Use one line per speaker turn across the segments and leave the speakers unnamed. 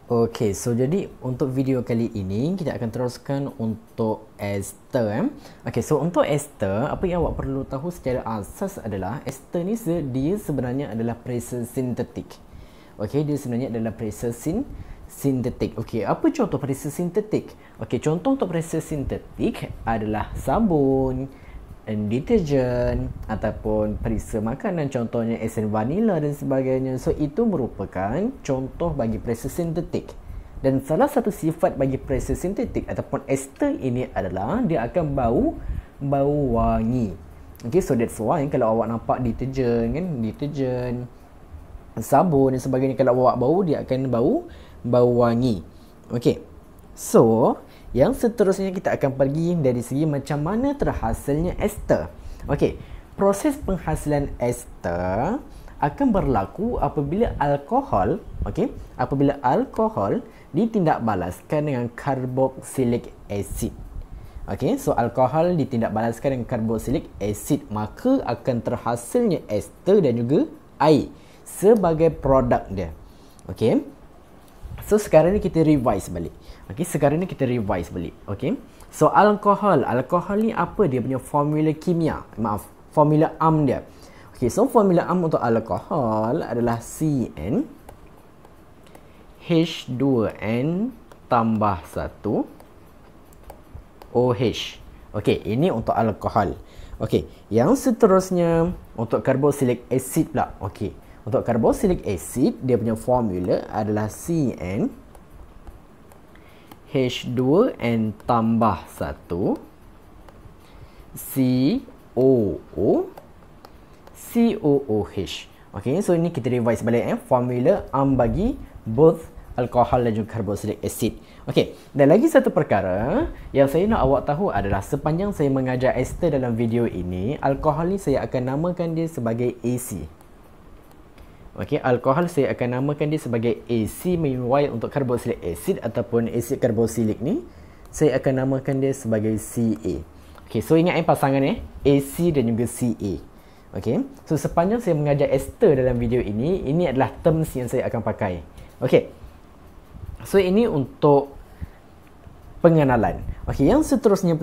Okey, so jadi untuk video kali ini kita akan teruskan untuk ester. Okey, so untuk ester, apa yang awak perlu tahu secara asas adalah ester ni dia sebenarnya adalah pressure sintetik. Okey, dia sebenarnya adalah pressure sintetik. Okey, apa contoh pressure sintetik? Okey, contoh untuk pressure sintetik adalah sabun, deterjen ataupun perisa makanan, contohnya esen vanila dan sebagainya. So itu merupakan contoh bagi pressure sintetik. Dan salah satu sifat bagi pressure sintetik ataupun ester ini adalah dia akan bau wangi. Okay, so that's why kalau awak nampak deterjen kan, deterjen, sabun dan sebagainya, kalau awak bau dia akan bau wangi. Okay, so yang seterusnya kita akan pergi dari segi macam mana terhasilnya ester. Okey, proses penghasilan ester akan berlaku apabila alkohol, apabila alkohol ditindakbalaskan dengan karboksilik asid. Okey, so alkohol ditindakbalaskan dengan karboksilik asid, maka akan terhasilnya ester dan juga air sebagai produk dia. Okey. So sekarang ni kita revise balik. Okey, sekarang ni kita revise balik. Okey. So alkohol ni apa dia punya formula kimia? Maaf, formula AM dia. Okey, so formula AM untuk alkohol adalah CN H2N tambah 1 OH. Okey, ini untuk alkohol. Okey, yang seterusnya untuk karboksilik asid pula. Okey. Untuk karboksilik asid, dia punya formula adalah CN H2N tambah 1 COOH. Okay, so ini kita revise balik formula bagi both alkohol dan juga karboksilik asid. Okay, dan lagi satu perkara yang saya nak awak tahu adalah sepanjang saya mengajar ester dalam video ini, alkohol ni saya akan namakan dia sebagai AC. Okey, alkohol saya akan namakan dia sebagai AC, meanwhile untuk karboksilik asid ataupun asid karboksilik ni saya akan namakan dia sebagai Ca. Okey, so ingat pasangan AC dan juga Ca. Okey, so sepanjang saya mengajar ester dalam video ini adalah terms yang saya akan pakai. Okey, so ini untuk pengenalan. Okey, yang seterusnya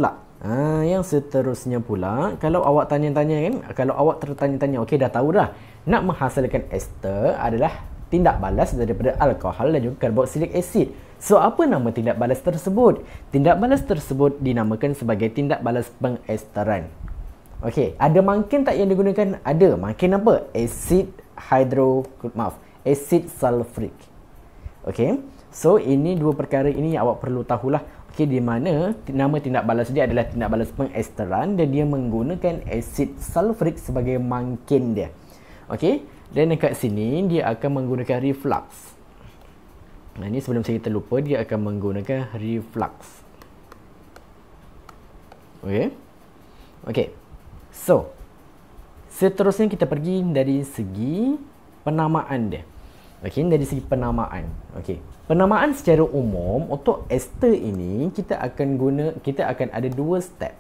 pula. Kalau awak tanya-tanya kan, kalau awak tertanya-tanya, okey dah tahu dah, nak menghasilkan ester adalah tindak balas daripada alkohol dan juga karboksilik asid. So apa nama tindak balas tersebut? Tindak balas tersebut dinamakan sebagai tindak balas pengesteran. Okey, ada makin tak yang digunakan? Ada. Makin apa? Asid sulfurik. Okey, so ini dua perkara ini yang awak perlu tahulah. Okey, di mana nama tindak balas dia adalah tindak balas pengesteran dan dia menggunakan asid sulfurik sebagai makin dia. Okey, dan dekat sini dia akan menggunakan reflux. Nah, ini sebelum saya terlupa, dia akan menggunakan reflux. Okey. Okey. So, seterusnya kita pergi dari segi penamaan dia. Okey, dari segi penamaan. Okey. Penamaan secara umum untuk ester ini kita akan ada dua step.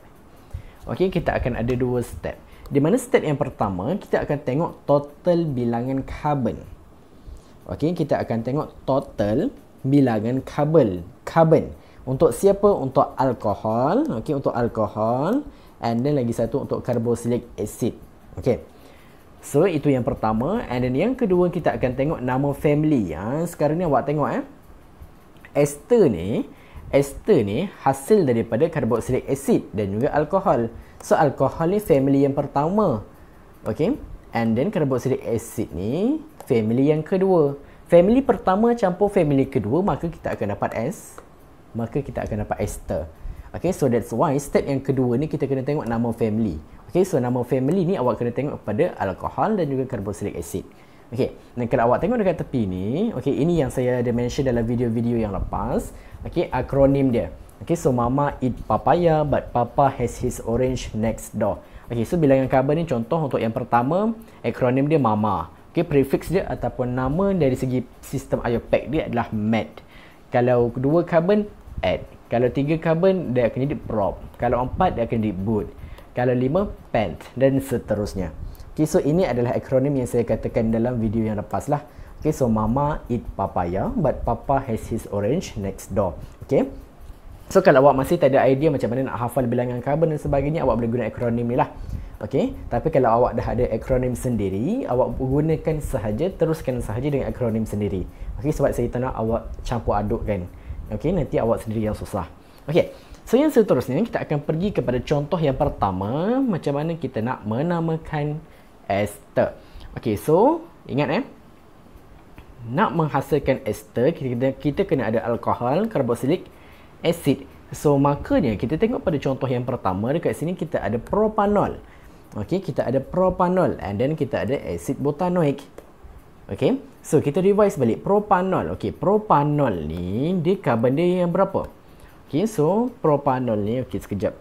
Okey, kita akan ada dua step. Di mana step yang pertama kita akan tengok total bilangan karbon. Okey, kita akan tengok total bilangan karbon. Untuk siapa? Untuk alkohol. Okey, untuk alkohol, and then lagi satu untuk karboksilik asid. Okey. So itu yang pertama, and then yang kedua kita akan tengok nama family. Sekarang ni awak tengok ester ni hasil daripada karboksilik asid dan juga alkohol. So alkohol ni family yang pertama. Okey, and then karboksilik asid ni family yang kedua. Family pertama campur family kedua, maka kita akan dapat ester. Okey, so that's why step yang kedua ni kita kena tengok nama family. Okey, so nama family ni awak kena tengok kepada alkohol dan juga karboksilik asid. Okey, dan kalau awak tengok dekat tepi ni, okey, ini yang saya ada mention dalam video-video yang lepas. Okey, akronim dia. Okey, so mama eat papaya but papa has his orange next door. Okey, so bilangan karbon ni contoh untuk yang pertama, akronim dia mama. Okey, prefix dia ataupun nama dari segi sistem IUPAC dia adalah met. Kalau dua karbon, add. Kalau 3 karbon, dia akan jadi prop. Kalau 4, dia akan jadi boot. Kalau 5, pent. Dan seterusnya. Okay, so ini adalah akronim yang saya katakan dalam video yang lepas lah. Okay, so mama eat papaya but papa has his orange next door. Okay. So kalau awak masih tak ada idea macam mana nak hafal bilangan karbon dan sebagainya, awak boleh guna akronim ni lah. Okay. Tapi kalau awak dah ada akronim sendiri, awak gunakan sahaja, teruskan sahaja dengan akronim sendiri. Okay, sebab saya tak nak awak campur adukkan. Okay, nanti awak sendiri yang susah. Okay. So yang seterusnya kita akan pergi kepada contoh yang pertama, macam mana kita nak menamakan ester. Okay, so ingat nak menghasilkan ester, kita kena ada alkohol, karboksilik, asid. So makanya kita tengok pada contoh yang pertama, dekat sini kita ada propanol. Okey, kita ada propanol and then kita ada asid butanoik. Okey, so kita revise balik propanol. Okey, propanol ni dia karbon dia yang berapa? Okey, so propanol ni, okey sekejap.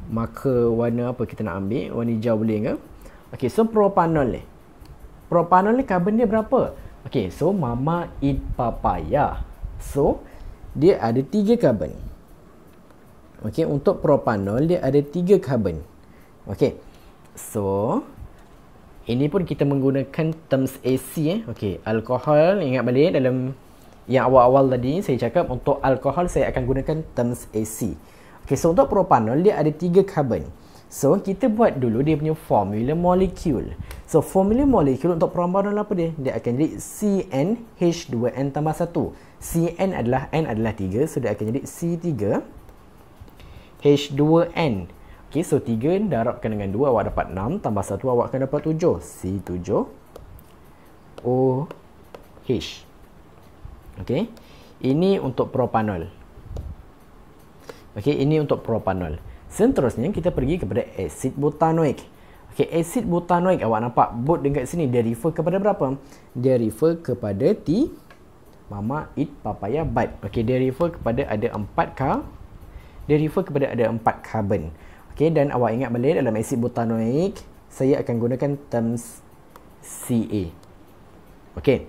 Marker warna apa kita nak ambil? Warna hijau boleh ke? Okey, so propanol ni. Propanol ni karbon dia berapa? Okey, so mama eat papaya. So dia ada 3 karbon. Okey, untuk propanol dia ada 3 karbon. Okey. So ini pun kita menggunakan terms AC Okey, alkohol, ingat balik dalam yang awal-awal tadi saya cakap untuk alkohol saya akan gunakan terms AC. Okey, so untuk propanol dia ada 3 karbon. So kita buat dulu dia punya formula molekul. So formula molekul untuk propanol apa dia? Dia akan jadi CnH2n tambah 1. Cn adalah N adalah 3, so dia akan jadi C3H2n. Okey, so 3 darabkan dengan 2 awak dapat 6 tambah 1 awak akan dapat 7. C7OH. Okey. Ini untuk propanol. Okey, ini untuk propanol. Seterusnya kita pergi kepada asid butanoik. Okey, asid butanoik awak nampak but dekat sini dia refer kepada berapa? Dia refer kepada mama eat papaya but. Okey, dia refer kepada ada 4 karbon. Okey, dan awak ingat balik dalam asid butanoik saya akan gunakan terms Ca. Okey.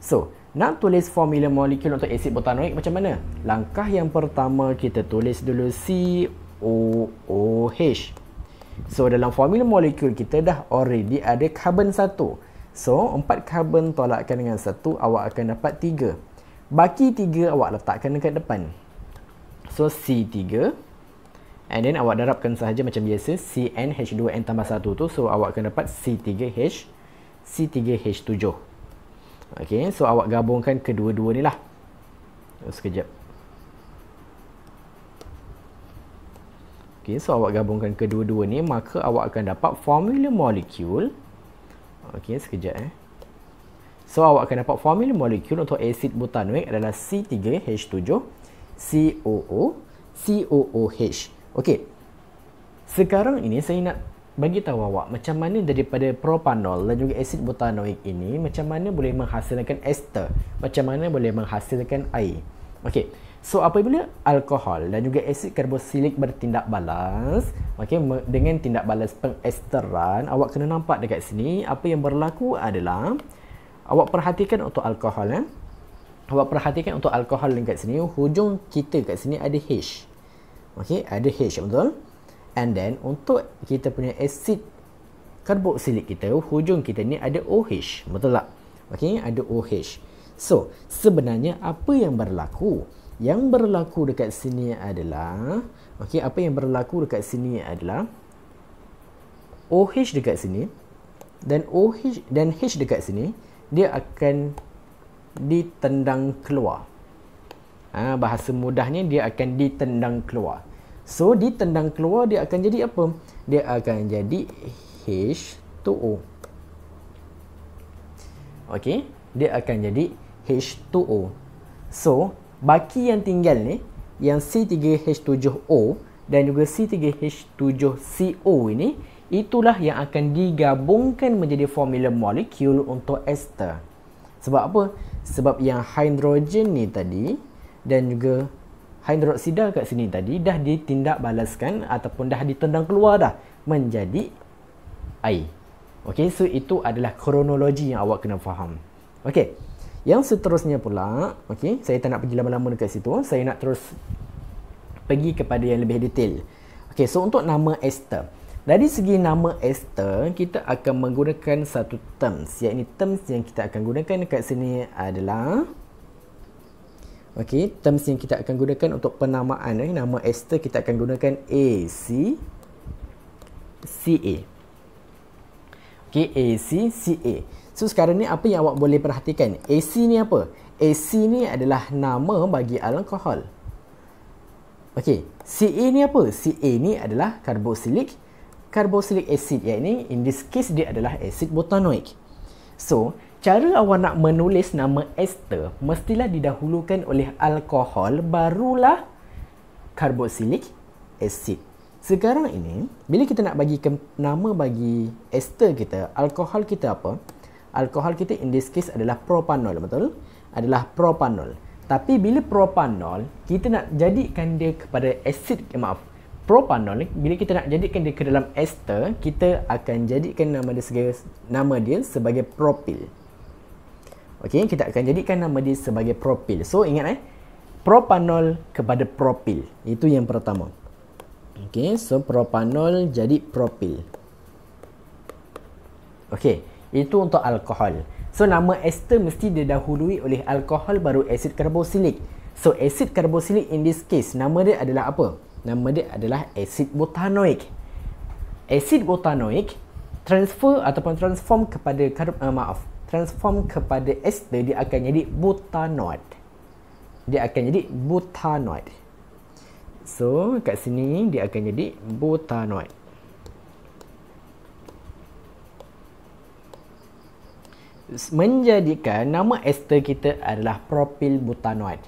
So, nak tulis formula molekul untuk asid butanoik macam mana? Langkah yang pertama kita tulis dulu COOH. So dalam formula molekul kita dah already ada karbon 1. So 4 karbon tolakkan dengan 1 awak akan dapat 3. Baki 3 awak letakkan dekat depan. So C3 and then awak darabkan sahaja macam biasa CnH2n tambah 1 tu, so awak akan dapat C3H7. Okey, so awak gabungkan kedua-dua ni lah. Sekejap. Okey, so awak gabungkan kedua-dua ni, maka awak akan dapat formula molekul. Okey, sekejap So awak akan dapat formula molekul untuk asid butanoik adalah C3H7COOH. Okey. Sekarang ini saya nak bagi tahu awak macam mana daripada propanol dan juga asid butanoik ini macam mana boleh menghasilkan ester, macam mana boleh menghasilkan air. Okey. So apabila alkohol dan juga asid karboksilik bertindak balas, okey, dengan tindak balas pengesteran, awak kena nampak dekat sini apa yang berlaku adalah awak perhatikan untuk alkohol Awak perhatikan untuk alkohol dekat sini, hujung kita kat sini ada H. Okey, ada H, betul? And then untuk kita punya asid karboksilik kita, hujung kita ni ada OH, betul tak? Okey, ada OH. So, sebenarnya apa yang berlaku? Yang berlaku dekat sini adalah, okey, apa yang berlaku dekat sini adalah OH dekat sini dan OH dan H dekat sini dia akan ditendang keluar. Bahasa mudahnya dia akan ditendang keluar. So, ditendang keluar dia akan jadi apa? Dia akan jadi H2O. Okey, dia akan jadi H2O. So, baki yang tinggal ni, yang C3H7O dan juga C3H7CO ini, itulah yang akan digabungkan menjadi formula molekul untuk ester. Sebab apa? Sebab yang hidrogen ni tadi dan juga hidroksida kat sini tadi dah ditindak balaskan ataupun dah ditendang keluar dah menjadi air. Okey, so itu adalah kronologi yang awak kena faham. Okey. Yang seterusnya pula, okey, saya tak nak pergi lama-lama dekat situ. Saya nak terus pergi kepada yang lebih detail. Okey, so untuk nama ester. Dari segi nama ester, kita akan menggunakan satu terms, iaitu terms yang kita akan gunakan dekat sini adalah terms yang kita akan gunakan untuk penamaan nama ester, kita akan gunakan ACCA. ACCA. So sekarang ni apa yang awak boleh perhatikan? AC ni apa? AC ni adalah nama bagi alkohol. CA ni apa? CA ni adalah carboxylic acid, iaitu in this case dia adalah asid butanoic. So, cara awak nak menulis nama ester mestilah didahulukan oleh alkohol, barulah carboxylic acid. Sekarang ini, bila kita nak bagikan nama bagi ester kita, alkohol kita apa? Alkohol kita in this case adalah propanol, betul? Adalah propanol. Tapi bila propanol, kita nak jadikan dia kepada asid, propanol, bila kita nak jadikan dia ke dalam ester, kita akan jadikan nama dia sebagai propil. Kita akan jadikan nama dia sebagai propil. So ingat propanol kepada propil. Itu yang pertama. So propanol jadi propil. Itu untuk alkohol. So nama ester mesti didahului oleh alkohol baru asid karboksilik. So asid karboksilik in this case, nama dia adalah apa? Nama dia adalah asid butanoik. Asid butanoik transform kepada transform kepada ester, dia akan jadi butanoid. So kat sini dia akan jadi butanoid. Menjadikan nama ester kita adalah propil butanoid.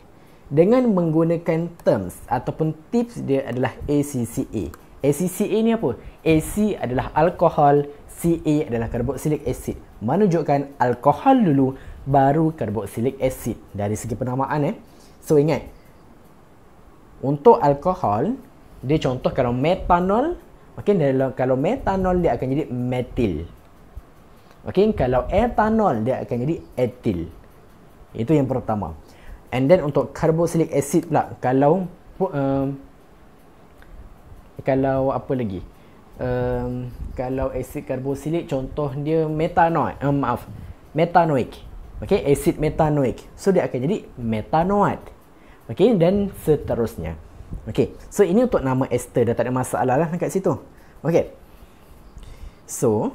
Dengan menggunakan terms ataupun tips dia adalah ACCA. ACCA ni apa? AC adalah alkohol, CA adalah carboxylic acid. Menunjukkan alkohol dulu, baru carboxylic acid. Dari segi penamaan So ingat, untuk alkohol, dia contoh kalau metanol, kalau metanol dia akan jadi metil. Kalau etanol dia akan jadi etil. Itu yang pertama. And then untuk carboxylic acid pula, kalau apa lagi? Kalau asid karboksilik, contoh dia metanoid, metanoic. Asid metanoic. So dia akan jadi metanoid. Dan seterusnya. So ini untuk nama ester, dah tak ada masalah lah kat situ. So,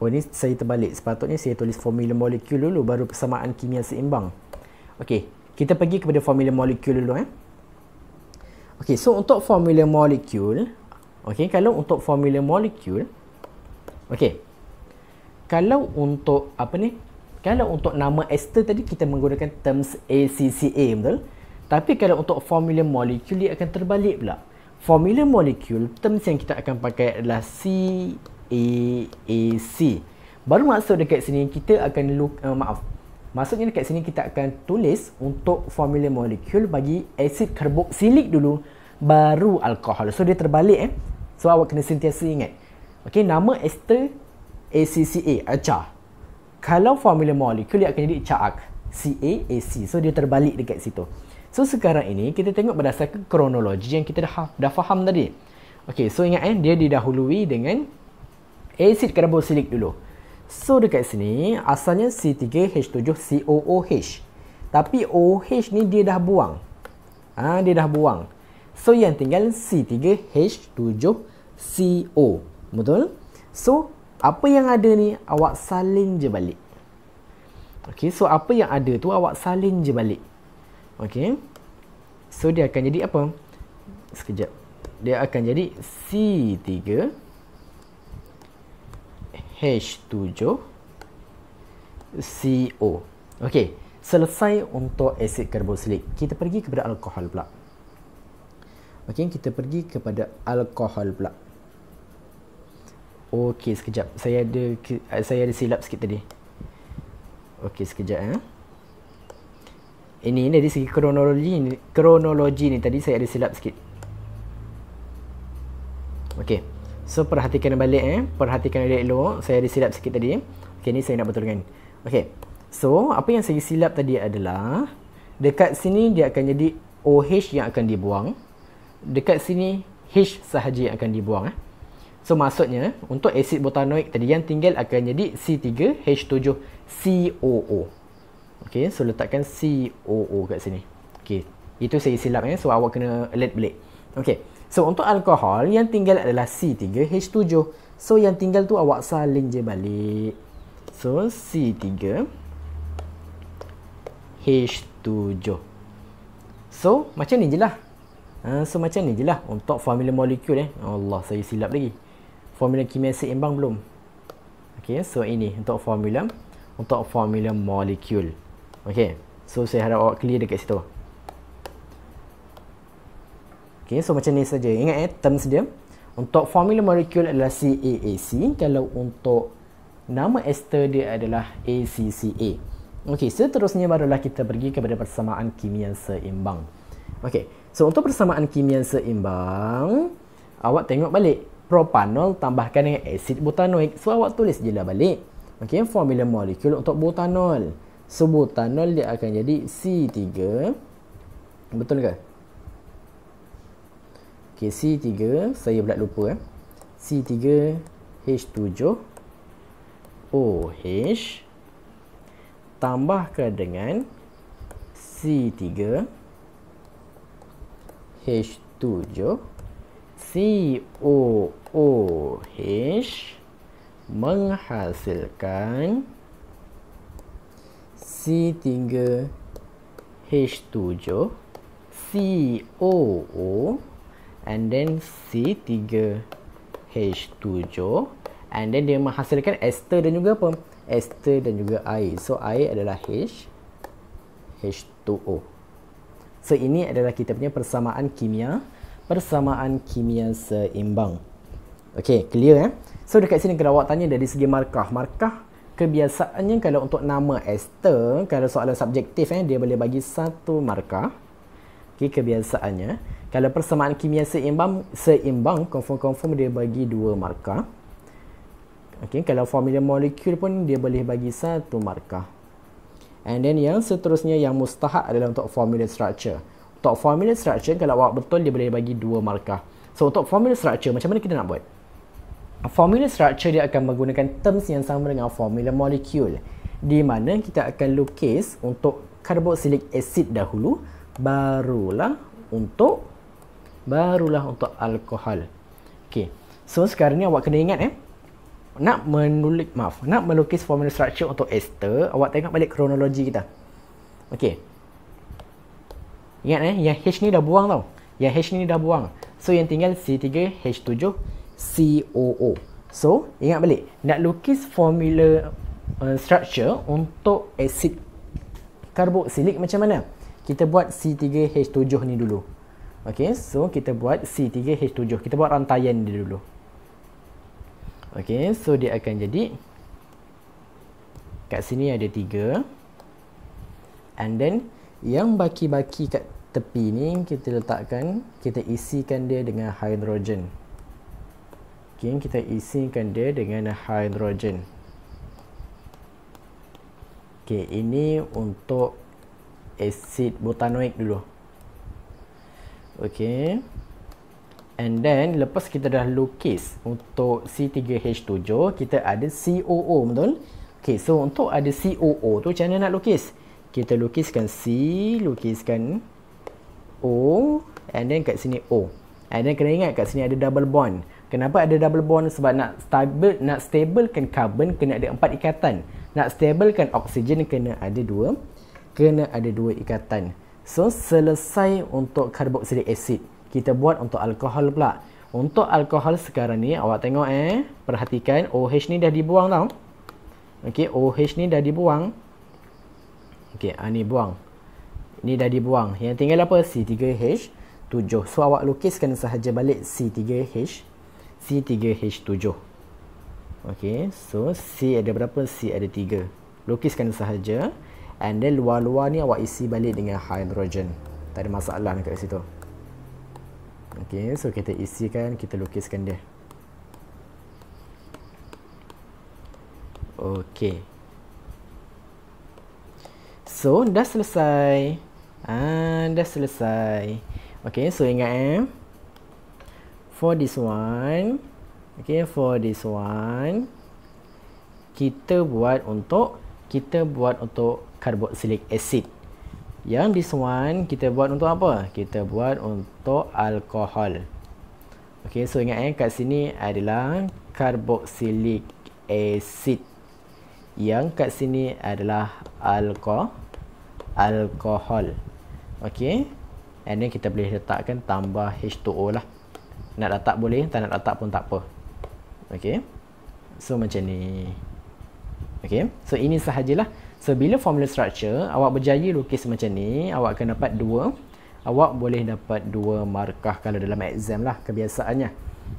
ini saya terbalik. Sepatutnya saya tulis formula molekul dulu, baru persamaan kimia seimbang. Kita pergi kepada formula molekul dulu. So untuk formula molekul, kalau untuk formula molekul, kalau untuk kalau untuk nama ester tadi kita menggunakan terms ACCA, betul? Tapi kalau untuk formula molekul dia akan terbalik pula. Formula molekul, terms yang kita akan pakai adalah CAAC. Baru masuk dekat sini kita akan maksudnya dekat sini kita akan tulis untuk formula molekul bagi asid karboksilik dulu, baru alkohol. So dia terbalik So awak kena sentiasa ingat. Nama ester ACCA, acah. Kalau formula molekul dia akan jadi CAAC, CAAC. So dia terbalik dekat situ. So sekarang ini kita tengok berdasarkan kronologi yang kita dah faham tadi. So ingat dia didahului dengan asid karboksilik dulu. So dekat sini asalnya C3H7COOH. Tapi OH ni dia dah buang. Dia dah buang. So yang tinggal C3H7CO. Betul? So apa yang ada ni awak salin je balik. So apa yang ada tu awak salin je balik. So dia akan jadi apa? Sekejap. Dia akan jadi C3H7CO. Selesai untuk asid karboksilik. Kita pergi kepada alkohol pula. Kita pergi kepada alkohol pula. Sekejap. Saya ada silap sikit tadi. Sekejap Ini dari segi kronologi ni tadi saya ada silap sikit. So perhatikan balik perhatikan elok. Saya ada silap sikit tadi. Ni saya nak betulkan. So apa yang saya silap tadi adalah dekat sini dia akan jadi OH yang akan dibuang. Dekat sini H sahaja yang akan dibuang. So maksudnya untuk asid butanoik tadi yang tinggal akan jadi C3H7COO. Okey, so letakkan COO kat sini. Okey, itu saya silap so awak kena alert balik. Okey, so untuk alkohol yang tinggal adalah C3H7. So yang tinggal tu awak salin je balik. So C3H7. So macam ni je lah. So macam ni je lah untuk formula molekul Allah, saya silap lagi. Formula kimia seimbang belum? Okey, so ini untuk formula molekul. Okey, so saya harap awak clear dekat situ. Okey, so macam ni saja. Ingat terms dia. Untuk formula molekul adalah CAAC. Kalau untuk nama ester dia adalah ACCA. Okey, seterusnya barulah kita pergi kepada persamaan kimia seimbang. Okey, so untuk persamaan kimia seimbang, awak tengok balik. Propanol tambahkan dengan asid butanoik. So awak tulis je lah balik. Okey, formula molekul untuk butanol. So butanol dia akan jadi C3. Betul ke? Okey, C3, saya pula lupa C3H7OH tambahkan dengan C3H7COOH menghasilkan C3H7COO and then C3H7 and then dia menghasilkan ester dan juga apa? Ester dan juga air. So air adalah H2O. So ini adalah kita punya persamaan kimia seimbang. Okey, clear So dekat sini kalau awak tanya dari segi markah kebiasaannya kalau untuk nama ester, kalau soalan subjektif dia boleh bagi 1 markah. Okey, kebiasaannya kalau persamaan kimia seimbang confirm dia bagi 2 markah. Okey, kalau formula molekul pun dia boleh bagi 1 markah. And then yang seterusnya yang mustahak adalah untuk formula structure. Untuk formula structure kalau awak betul dia boleh bagi 2 markah. So untuk formula structure macam mana kita nak buat? Formula structure dia akan menggunakan terms yang sama dengan formula molekul, di mana kita akan lukis untuk carboxylic acid dahulu, barulah untuk alkohol. Okey. So sekarang ni awak kena ingat nak melukis formula structure untuk ester, awak tengok balik kronologi kita. Okey. Ingat yang H ni dah buang tau. Yang H ni dah buang. So yang tinggal C3H7COO. So ingat balik, nak lukis formula structure untuk asid karboksilik macam mana? Kita buat C3H7 ni dulu. Okey, so kita buat C3H7. Kita buat rantaian dia dulu. Okey, so dia akan jadi kat sini ada 3. And then yang baki-baki kat tepi ni kita letakkan, kita isikan dia dengan hidrogen. Okey, kita isikan dia dengan hidrogen. Okey, ini untuk asid butanoik dulu. Okey. And then lepas kita dah lukis untuk C3H7, kita ada COO, betul? Okey, so untuk ada COO tu macam mana nak lukis? Kita lukiskan C, lukiskan O, and then kat sini O. And then kena ingat kat sini ada double bond. Kenapa ada double bond? Sebab nak stablekan carbon kena ada 4 ikatan. Nak stablekan oksigen kena ada 2 ikatan. So selesai untuk carboxylic acid. Kita buat untuk alkohol pula. Untuk alkohol sekarang ni awak tengok perhatikan OH ni dah dibuang tau. Okey, OH ni dah dibuang. Okey, ni buang. Ni dah dibuang. Yang tinggal apa? C3H7. So awak lukiskan sahaja balik C3H7. Okey, so C ada berapa? C ada 3. Lukiskan sahaja. And then luar-luar ni awak isi balik dengan hidrogen. Tak ada masalah kat situ. Okey, so kita isikan, kita lukiskan dia. Okey. So dah selesai. Dah selesai. Okey, so ingat for this one Okay, for this one kita buat untuk carboxylic acid. Yang this one kita buat untuk apa? Kita buat untuk alkohol. Okay, so ingat kat sini adalah carboxylic acid. Yang kat sini adalah alkohol. Okay, and then kita boleh letakkan tambah H2O lah. Nak letak boleh, tak nak letak pun tak apa. Okay, so macam ni. Okay, so ini sahajalah. So bila formula structure awak berjaya lukis macam ni, awak akan dapat 2. Awak boleh dapat 2 markah kalau dalam exam lah kebiasaannya.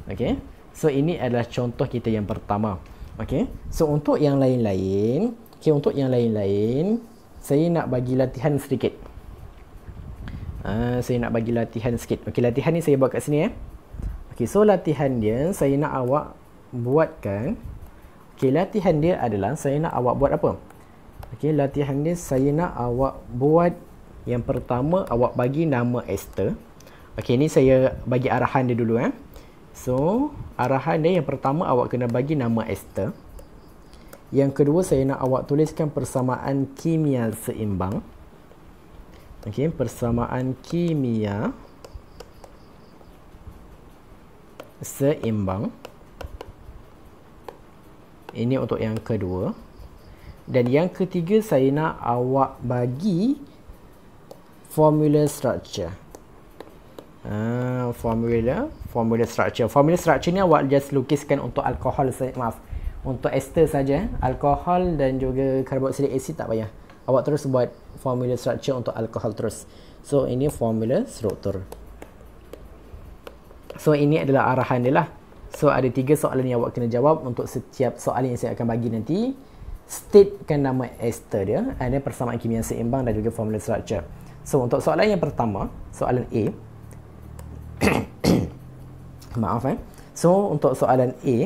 Okay, so ini adalah contoh kita yang pertama. Okay, so untuk yang lain-lain, saya nak bagi latihan sedikit. Saya nak bagi latihan sikit. Okay, latihan ni saya buat kat sini. Okay, so latihan dia saya nak awak buatkan. Okay, latihan dia adalah saya nak awak buat apa? Okay, latihan dia saya nak awak buat. Yang pertama, awak bagi nama ester. Okay, ni saya bagi arahan dia dulu. So, arahan dia yang pertama, awak kena bagi nama ester. Yang kedua, saya nak awak tuliskan persamaan kimia seimbang. Okay, persamaan kimia seimbang. Ini untuk yang kedua. Dan yang ketiga, saya nak awak bagi formula structure. Formula structure. Formula structure ni awak just lukiskan untuk alkohol saja, untuk ester saja. Alkohol dan juga carboxylic acid tak payah. Awak terus buat formula structure untuk alkohol terus. So ini formula struktur. So ini adalah arahan dia lah. So ada 3 soalan yang awak kena jawab. Untuk setiap soalan yang saya akan bagi nanti, statekan nama ester dia, ada persamaan kimia seimbang dan juga formula structure. So untuk soalan yang pertama, soalan A. Maaf So untuk soalan A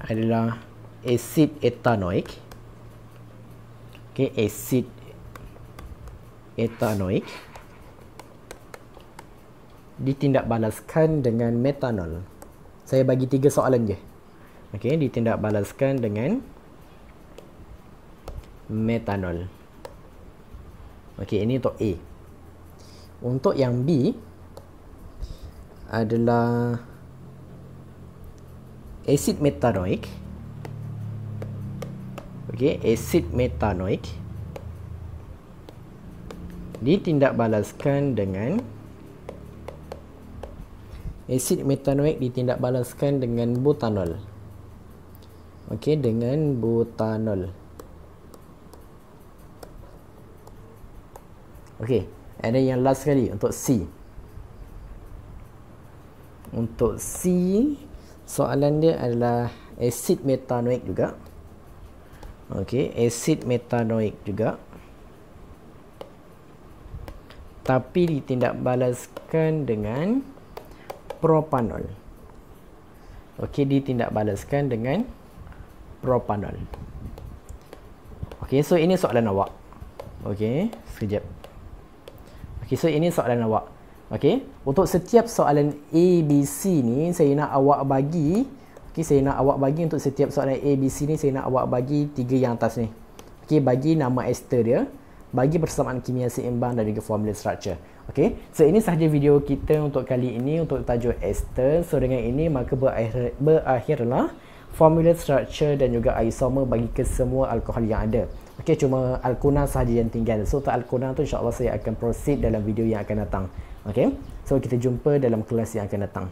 adalah asid etanoik. Okay, asid etanoik ditindakbalaskan dengan metanol. Saya bagi 3 soalan je. Okay, ditindakbalaskan dengan metanol. Okay, ini untuk A. Untuk yang B adalah asid metanoik. Okay, asid metanoik ditindakbalaskan dengan butanol. Okay, dengan butanol. Okay, and then yang last sekali untuk C. Untuk C, soalan dia adalah asid metanoik juga. Okay, asid metanoik juga, tapi ditindakbalaskan dengan propanol. Okay, ditindakbalaskan dengan propanol. Okay, so ini soalan awak. Okay, sekejap. Okay, so ini soalan awak. Okay, untuk setiap soalan A, B, C ni saya nak awak bagi. Okay, saya nak awak bagi untuk setiap soalan A, B, C ni saya nak awak bagi 3 yang atas ni. Okay, bagi nama ester dia, bagi persamaan kimia seimbang dan juga formula structure. Okay, so ini sahaja video kita untuk kali ini untuk tajuk ester. So dengan ini maka berakhirlah formula structure dan juga isomer bagi kesemua alkohol yang ada. Okay, cuma alkuna sahaja yang tinggal. So untuk alkuna tu insyaAllah saya akan proceed dalam video yang akan datang. Okay, so kita jumpa dalam kelas yang akan datang.